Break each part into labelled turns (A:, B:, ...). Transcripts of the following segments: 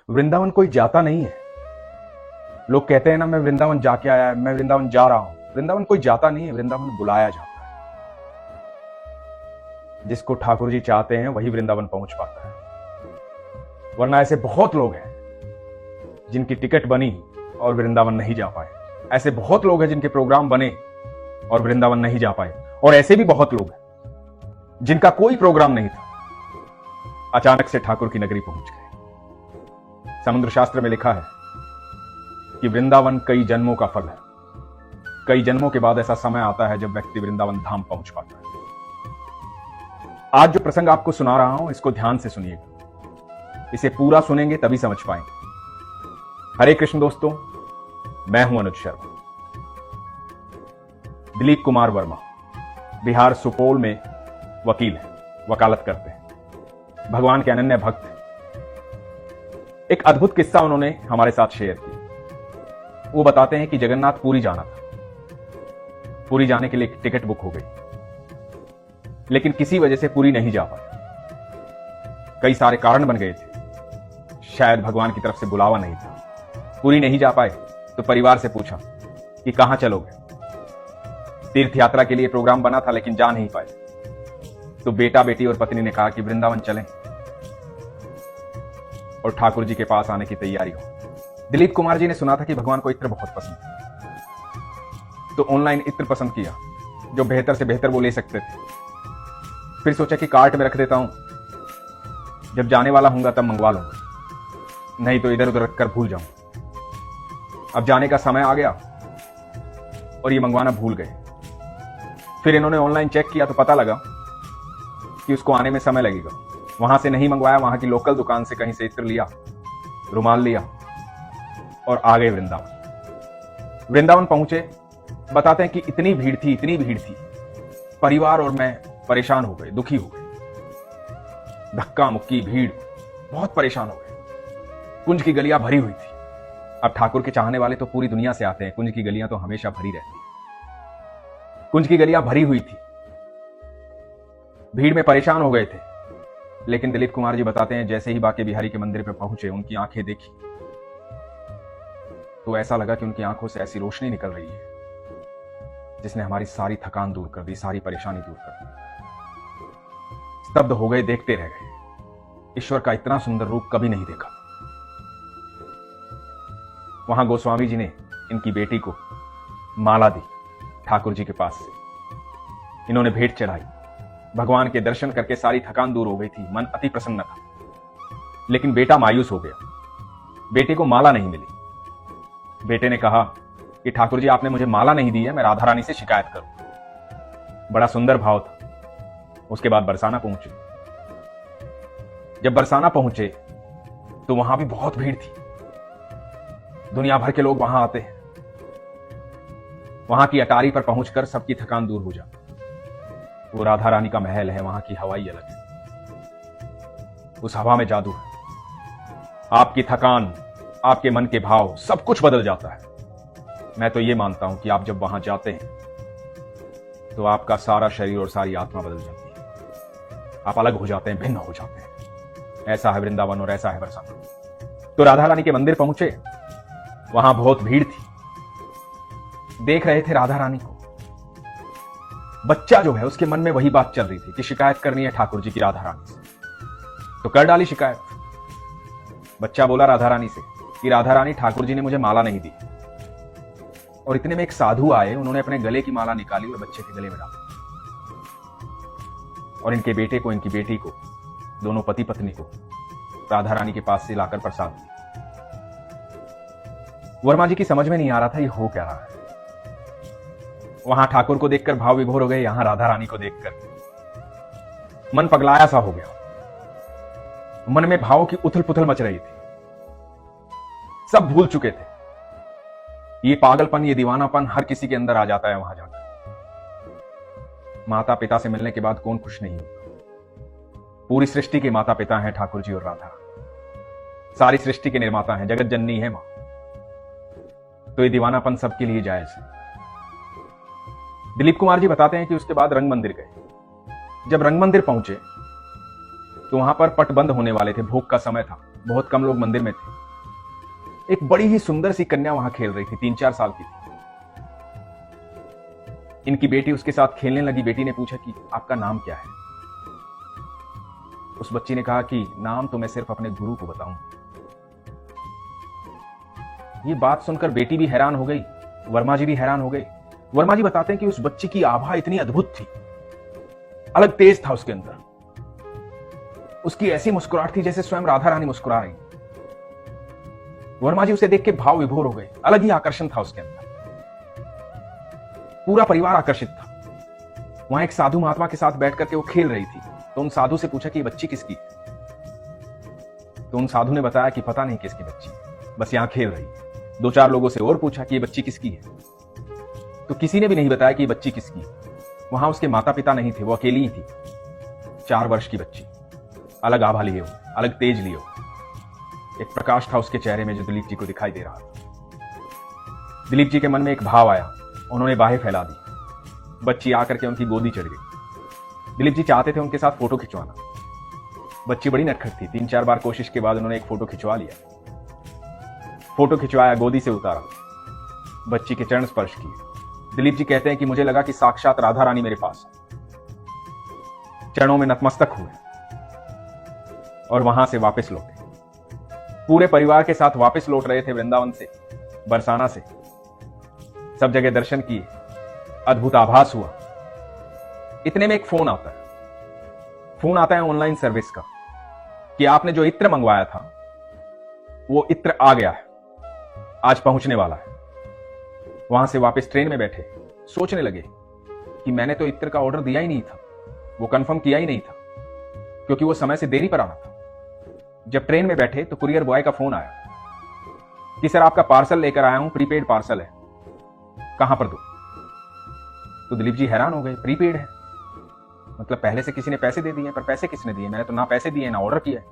A: वृंदावन कोई जाता नहीं है। लोग कहते हैं ना, मैं वृंदावन जाके आया, मैं वृंदावन जा रहा हूं। वृंदावन कोई जाता नहीं है, वृंदावन बुलाया जाता है। जिसको ठाकुर जी चाहते हैं वही वृंदावन पहुंच पाता है, वरना ऐसे बहुत लोग हैं जिनकी टिकट बनी और वृंदावन नहीं जा पाए। ऐसे बहुत लोग हैं जिनके प्रोग्राम बने और वृंदावन नहीं जा पाए। और ऐसे भी बहुत लोग हैं जिनका कोई प्रोग्राम नहीं था, अचानक से ठाकुर की नगरी पहुंच गए। समुद्र शास्त्र में लिखा है कि वृंदावन कई जन्मों का फल है। कई जन्मों के बाद ऐसा समय आता है जब व्यक्ति वृंदावन धाम पहुंच पाता है। आज जो प्रसंग आपको सुना रहा हूं, इसको ध्यान से सुनिएगा। इसे पूरा सुनेंगे तभी समझ पाएंगे। हरे कृष्ण दोस्तों, मैं हूं अनुज शर्मा। दिलीप कुमार वर्मा बिहार सुपौल में वकील हैं, वकालत करते हैं, भगवान के अनन्य भक्त हैं। एक अद्भुत किस्सा उन्होंने हमारे साथ शेयर किया। वो बताते हैं कि जगन्नाथ पुरी जाना था। पुरी जाने के लिए टिकट बुक हो गई, लेकिन किसी वजह से पुरी नहीं जा पाए। कई सारे कारण बन गए थे। शायद भगवान की तरफ से बुलावा नहीं था, पुरी नहीं जा पाए। तो परिवार से पूछा कि कहां चलोगे। तीर्थ यात्रा के लिए प्रोग्राम बना था, लेकिन जा नहीं पाए। तो बेटा, बेटी और पत्नी ने कहा कि वृंदावन चलें और ठाकुर जी के पास आने की तैयारी हो। दिलीप कुमार जी ने सुना था कि भगवान को इत्र बहुत पसंद है, तो ऑनलाइन इत्र पसंद किया, जो बेहतर से बेहतर वो ले सकते थे। फिर सोचा कि कार्ट में रख देता हूं, जब जाने वाला हूंगा तब मंगवा लूंगा, नहीं तो इधर उधर रखकर भूल जाऊंगा। अब जाने का समय आ गया और ये मंगवाना भूल गए। फिर इन्होंने ऑनलाइन चेक किया तो पता लगा कि उसको आने में समय लगेगा। वहां से नहीं मंगवाया, वहां की लोकल दुकान से कहीं से इत्र लिया, रुमाल लिया और आ गए वृंदावन। वृंदावन पहुंचे। बताते हैं कि इतनी भीड़ थी, परिवार और मैं परेशान हो गए, दुखी हो गए। धक्का मुक्की भीड़, बहुत परेशान हो गए। कुंज की गलियां भरी हुई थी। अब ठाकुर के चाहने वाले तो पूरी दुनिया से आते हैं, कुंज की गलियां तो हमेशा भरी रहती है। कुंज की गलियां भरी हुई थी, भीड़ में परेशान हो गए थे। लेकिन दिलीप कुमार जी बताते हैं, जैसे ही बांके बिहारी के मंदिर पर पहुंचे, उनकी आंखें देखी तो ऐसा लगा कि उनकी आंखों से ऐसी रोशनी निकल रही है जिसने हमारी सारी थकान दूर कर दी, सारी परेशानी दूर कर दी। स्तब्ध हो गए, देखते रह गए। ईश्वर का इतना सुंदर रूप कभी नहीं देखा। वहां गोस्वामी जी ने इनकी बेटी को माला दी ठाकुर जी के पास से। इन्होंने भेंट चढ़ाई। भगवान के दर्शन करके सारी थकान दूर हो गई थी, मन अति प्रसन्न था। लेकिन बेटा मायूस हो गया, बेटे को माला नहीं मिली। बेटे ने कहा कि ठाकुर जी, आपने मुझे माला नहीं दी है, मैं राधा रानी से शिकायत करूं। बड़ा सुंदर भाव था। उसके बाद बरसाना पहुंचे। जब बरसाना पहुंचे तो वहां भी बहुत भीड़ थी। दुनिया भर के लोग वहां आते हैं। वहां की अटारी पर पहुंचकर सबकी थकान दूर हो जाती। वो राधा रानी का महल है, वहां की हवाई अलग है। उस हवा में जादू है। आपकी थकान, आपके मन के भाव, सब कुछ बदल जाता है। मैं तो ये मानता हूं कि आप जब वहां जाते हैं तो आपका सारा शरीर और सारी आत्मा बदल जाती है। आप अलग हो जाते हैं, भिन्न हो जाते हैं। ऐसा है वृंदावन और ऐसा है बरसाना। तो राधा रानी के मंदिर पहुंचे। वहां बहुत भीड़ थी। देख रहे थे राधा रानी को। बच्चा जो है, उसके मन में वही बात चल रही थी कि शिकायत करनी है ठाकुर जी की राधा रानी से। तो कर डाली शिकायत। बच्चा बोला राधा रानी से कि राधा रानी, ठाकुर जी ने मुझे माला नहीं दी। और इतने में एक साधु आए, उन्होंने अपने गले की माला निकाली और बच्चे के गले में डाली। और इनके बेटे को, इनकी बेटी को, दोनों पति पत्नी को राधा रानी के पास से लाकर प्रसाद दिया। वर्मा जी की समझ में नहीं आ रहा था ये हो क्या रहा है। वहां ठाकुर को देखकर भाव विभोर हो गए, यहां राधा रानी को देखकर मन पगलाया सा हो गया। मन में भावों की उथल पुथल मच रही थी। सब भूल चुके थे। ये पागलपन, ये दीवानापन हर किसी के अंदर आ जाता है वहां जाकर। माता पिता से मिलने के बाद कौन खुश नहीं होता। पूरी सृष्टि के माता पिता हैं ठाकुर जी और राधा। सारी सृष्टि के निर्माता हैं, जगत जननी है मां। तो ये दीवानापन सबके लिए जायज है। दिलीप कुमार जी बताते हैं कि उसके बाद रंग मंदिर गए। जब रंग मंदिर पहुंचे तो वहां पर पट बंद होने वाले थे, भोग का समय था। बहुत कम लोग मंदिर में थे। एक बड़ी ही सुंदर सी कन्या वहां खेल रही थी, 3-4 साल की थी। इनकी बेटी उसके साथ खेलने लगी। बेटी ने पूछा कि आपका नाम क्या है? उस बच्ची ने कहा कि नाम तो मैं सिर्फ अपने गुरु को बताऊं। ये बात सुनकर बेटी भी हैरान हो गई, वर्मा जी भी हैरान हो गए। वर्मा जी बताते हैं कि उस बच्ची की आभा इतनी अद्भुत थी, अलग तेज था उसके अंदर। उसकी ऐसी मुस्कुराहट थी जैसे स्वयं राधा रानी मुस्कुरा रही। वर्मा जी उसे देख के भाव विभोर हो गए। अलग ही आकर्षण था उसके अंदर। पूरा परिवार आकर्षित था। वहां एक साधु महात्मा के साथ बैठ करके वो खेल रही थी। तो उन साधु से पूछा कि ये बच्ची किसकी? तो उन साधु ने बताया कि पता नहीं किसकी बच्ची, बस यहां खेल रही। 2-4 लोगों से और पूछा कि ये बच्ची किसकी है, तो किसी ने भी नहीं बताया कि ये बच्ची किसकी है। वहां उसके माता पिता नहीं थे, वो अकेली ही थी। 4 वर्ष की बच्ची, अलग आभा लिए हो, अलग तेज लिए हो। एक प्रकाश था उसके चेहरे में जो दिलीप जी को दिखाई दे रहा था। दिलीप जी के मन में एक भाव आया। उन्होंने बाहें फैला दी। बच्ची आकर के उनकी गोदी चढ़ गई। दिलीप जी चाहते थे उनके साथ फोटो खिंचवाना। बच्ची बड़ी नटखट थी। 3-4 बार कोशिश के बाद उन्होंने एक फोटो खिंचवा लिया। फोटो खिंचवाया, गोदी से उतारा, बच्ची के चरण स्पर्श किए। दिलीप जी कहते हैं कि मुझे लगा कि साक्षात राधा रानी मेरे पास है। चरणों में नतमस्तक हुए और वहां से वापस लौटे। पूरे परिवार के साथ वापस लौट रहे थे वृंदावन से, बरसाना से। सब जगह दर्शन किए, अद्भुत आभास हुआ। इतने में एक फोन आता है। फोन आता है ऑनलाइन सर्विस का कि आपने जो इत्र मंगवाया था वो इत्र आ गया है, आज पहुंचने वाला है। वहां से वापस ट्रेन में बैठे सोचने लगे कि मैंने तो इत्र का ऑर्डर दिया ही नहीं था, वो कंफर्म किया ही नहीं था, क्योंकि वो समय से देरी पर आना था। जब ट्रेन में बैठे तो कुरियर बॉय का फोन आया कि सर आपका पार्सल लेकर आया हूं, प्रीपेड पार्सल है, कहां पर दूं? तो दिलीप जी हैरान हो गए। प्रीपेड है मतलब पहले से किसी ने पैसे दे दिए, पर पैसे किसने दिए? मैंने तो ना पैसे दिए ना ऑर्डर किया है।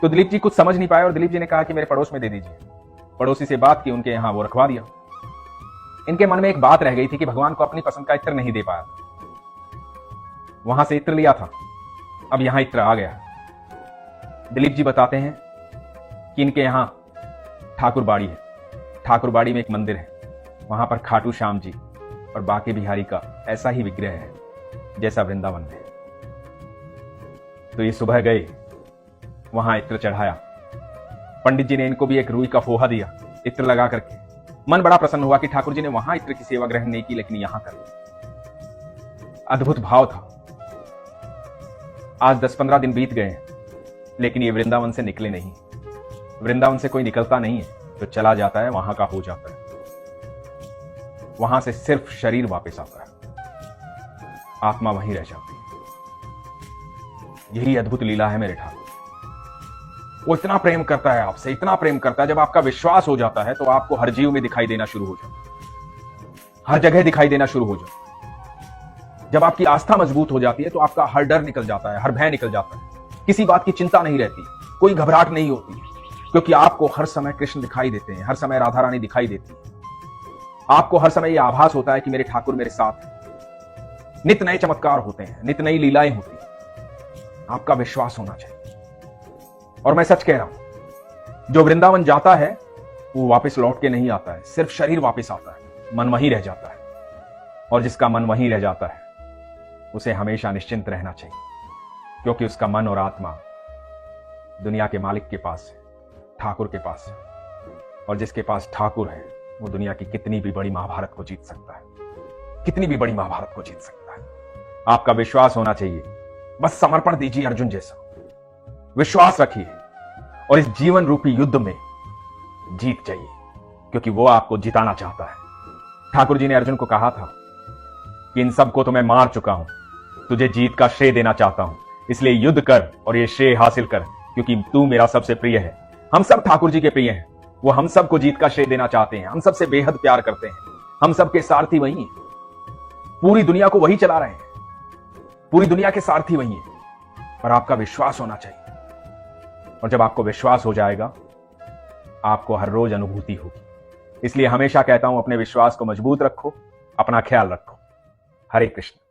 A: तो दिलीप जी कुछ समझ नहीं पाए और दिलीप जी ने कहा कि मेरे पड़ोस में दे दीजिए। पड़ोसी से बात की, उनके यहां वो रखवा दिया। इनके मन में एक बात रह गई थी कि भगवान को अपनी पसंद का इत्र नहीं दे पाया था। वहां से इत्र लिया था, अब यहां इत्र आ गया। दिलीप जी बताते हैं कि इनके यहां ठाकुरबाड़ी है। ठाकुरबाड़ी में एक मंदिर है, वहां पर खाटू श्याम जी और बाके बिहारी का ऐसा ही विग्रह है जैसा वृंदावन में। तो ये सुबह गए, वहां इत्र चढ़ाया। पंडित जी ने इनको भी एक रुई का फोहा दिया इत्र लगा करके। मन बड़ा प्रसन्न हुआ कि ठाकुर जी ने वहां इत्र की सेवा ग्रहण नहीं की, लेकिन यहां कर। अद्भुत भाव था। आज 10-15 दिन बीत गए हैं, लेकिन ये वृंदावन से निकले नहीं। वृंदावन से कोई निकलता नहीं है, जो चला जाता है वहां का हो जाता है। वहां से सिर्फ शरीर वापस आता है, आत्मा वहीं रह जाती है। यही अद्भुत लीला है मेरे ठाकुर। वो इतना प्रेम करता है आपसे, इतना प्रेम करता है। जब आपका विश्वास हो जाता है तो आपको हर जीव में दिखाई देना शुरू हो जाता है, हर जगह दिखाई देना शुरू हो जाता है। जब आपकी आस्था मजबूत हो जाती है तो आपका हर डर निकल जाता है, हर भय निकल जाता है। किसी बात की चिंता नहीं रहती, कोई घबराहट नहीं होती, क्योंकि आपको हर समय कृष्ण दिखाई देते हैं, हर समय राधा रानी दिखाई देती है। आपको हर समय यह आभास होता है कि मेरे ठाकुर मेरे साथ हैं। नित नए चमत्कार होते हैं, नित नई लीलाएं होती हैं। आपका विश्वास होना चाहिए। और मैं सच कह रहा हूं, जो वृंदावन जाता है वो वापस लौट के नहीं आता है, सिर्फ शरीर वापस आता है, मन वहीं रह जाता है। और जिसका मन वहीं रह जाता है उसे हमेशा निश्चिंत रहना चाहिए, क्योंकि उसका मन और आत्मा दुनिया के मालिक के पास है, ठाकुर के पास है। और जिसके पास ठाकुर है वो दुनिया की कितनी भी बड़ी महाभारत को जीत सकता है, कितनी भी बड़ी महाभारत को जीत सकता है। आपका विश्वास होना चाहिए। बस समर्पण दीजिए अर्जुन जैसा, विश्वास रखिए और इस जीवन रूपी युद्ध में जीत जाइए, क्योंकि वो आपको जिताना चाहता है। ठाकुर जी ने अर्जुन को कहा था कि इन सबको तो मैं मार चुका हूं, तुझे जीत का श्रेय देना चाहता हूं, इसलिए युद्ध कर और ये श्रेय हासिल कर, क्योंकि तू मेरा सबसे प्रिय है। हम सब ठाकुर जी के प्रिय हैं। वो हम सबको जीत का श्रेय देना चाहते हैं, हम सबसे बेहद प्यार करते हैं। हम सबके सारथी वही हैं, पूरी दुनिया को वही चला रहे हैं, पूरी दुनिया के सारथी वही हैं। पर आपका विश्वास होना चाहिए, और जब आपको विश्वास हो जाएगा आपको हर रोज अनुभूति होगी। इसलिए हमेशा कहता हूं, अपने विश्वास को मजबूत रखो, अपना ख्याल रखो। हरे कृष्ण।